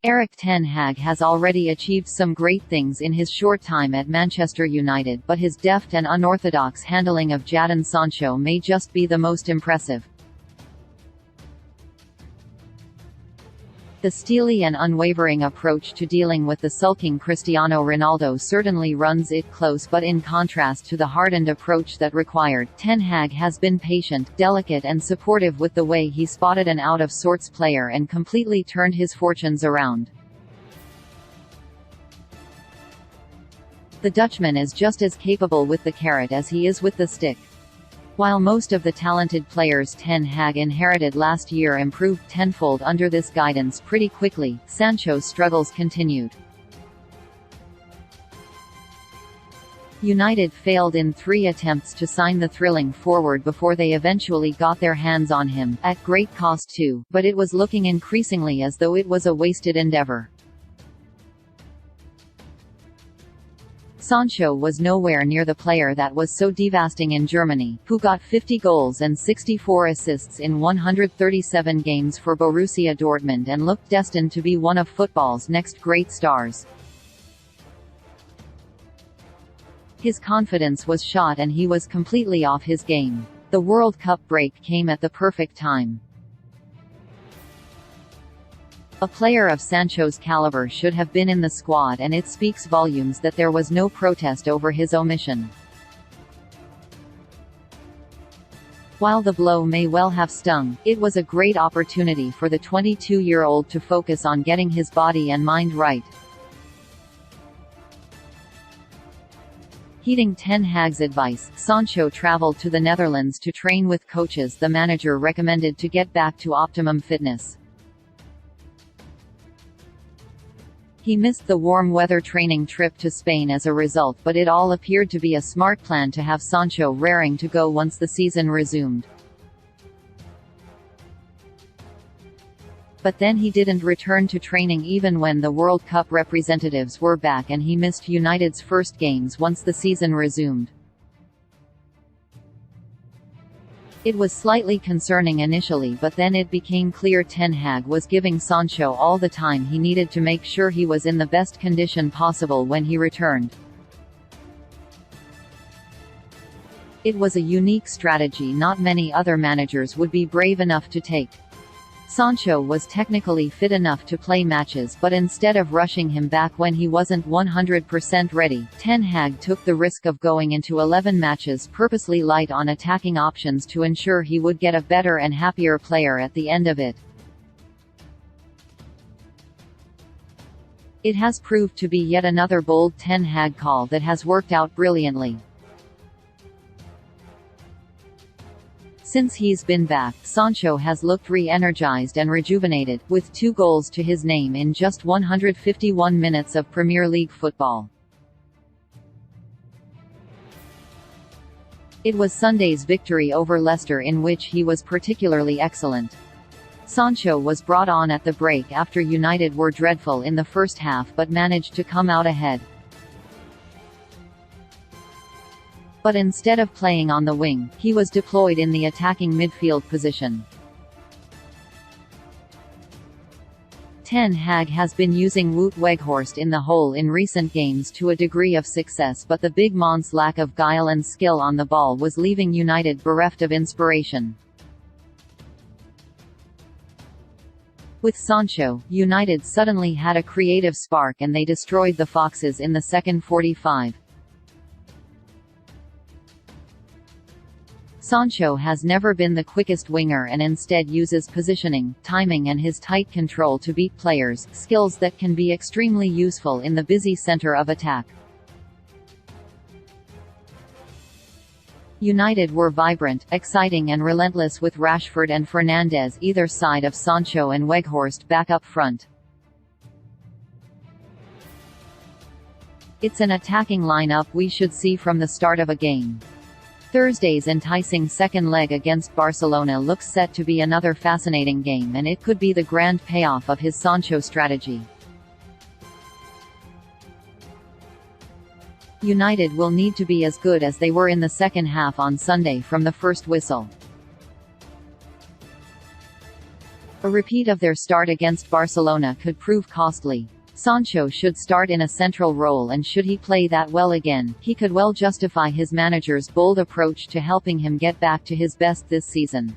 Erik ten Hag has already achieved some great things in his short time at Manchester United, but his deft and unorthodox handling of Jadon Sancho may just be the most impressive. The steely and unwavering approach to dealing with the sulking Cristiano Ronaldo certainly runs it close, but in contrast to the hardened approach that required, Ten Hag has been patient, delicate and supportive with the way he spotted an out-of-sorts player and completely turned his fortunes around. The Dutchman is just as capable with the carrot as he is with the stick. While most of the talented players Ten Hag inherited last year improved tenfold under this guidance pretty quickly, Sancho's struggles continued. United failed in 3 attempts to sign the thrilling forward before they eventually got their hands on him, at great cost too, but it was looking increasingly as though it was a wasted endeavour. Sancho was nowhere near the player that was so devastating in Germany, who got 50 goals and 64 assists in 137 games for Borussia Dortmund and looked destined to be one of football's next great stars. His confidence was shot and he was completely off his game. The World Cup break came at the perfect time. A player of Sancho's caliber should have been in the squad, and it speaks volumes that there was no protest over his omission. While the blow may well have stung, it was a great opportunity for the 22-year-old to focus on getting his body and mind right. Heeding Ten Hag's advice, Sancho travelled to the Netherlands to train with coaches the manager recommended to get back to optimum fitness. He missed the warm weather training trip to Spain as a result, but it all appeared to be a smart plan to have Sancho raring to go once the season resumed. But then he didn't return to training even when the World Cup representatives were back, and he missed United's first games once the season resumed. It was slightly concerning initially, but then it became clear Ten Hag was giving Sancho all the time he needed to make sure he was in the best condition possible when he returned. It was a unique strategy not many other managers would be brave enough to take. Sancho was technically fit enough to play matches, but instead of rushing him back when he wasn't 100% ready, Ten Hag took the risk of going into 11 matches purposely light on attacking options to ensure he would get a better and happier player at the end of it. It has proved to be yet another bold Ten Hag call that has worked out brilliantly. Since he's been back, Sancho has looked re-energized and rejuvenated, with 2 goals to his name in just 151 minutes of Premier League football. It was Sunday's victory over Leicester in which he was particularly excellent. Sancho was brought on at the break after United were dreadful in the first half but managed to come out ahead. But instead of playing on the wing, he was deployed in the attacking midfield position. Ten Hag has been using Wout Weghorst in the hole in recent games to a degree of success, but the big man's lack of guile and skill on the ball was leaving United bereft of inspiration. With Sancho, United suddenly had a creative spark and they destroyed the Foxes in the second 45. Sancho has never been the quickest winger and instead uses positioning, timing and his tight control to beat players, skills that can be extremely useful in the busy center of attack. United were vibrant, exciting and relentless with Rashford and Fernandes either side of Sancho and Weghorst back up front. It's an attacking lineup we should see from the start of a game. Thursday's enticing second leg against Barcelona looks set to be another fascinating game, and it could be the grand payoff of his Sancho strategy. United will need to be as good as they were in the second half on Sunday from the first whistle. A repeat of their start against Barcelona could prove costly. Sancho should start in a central role, and should he play that well again, he could well justify his manager's bold approach to helping him get back to his best this season.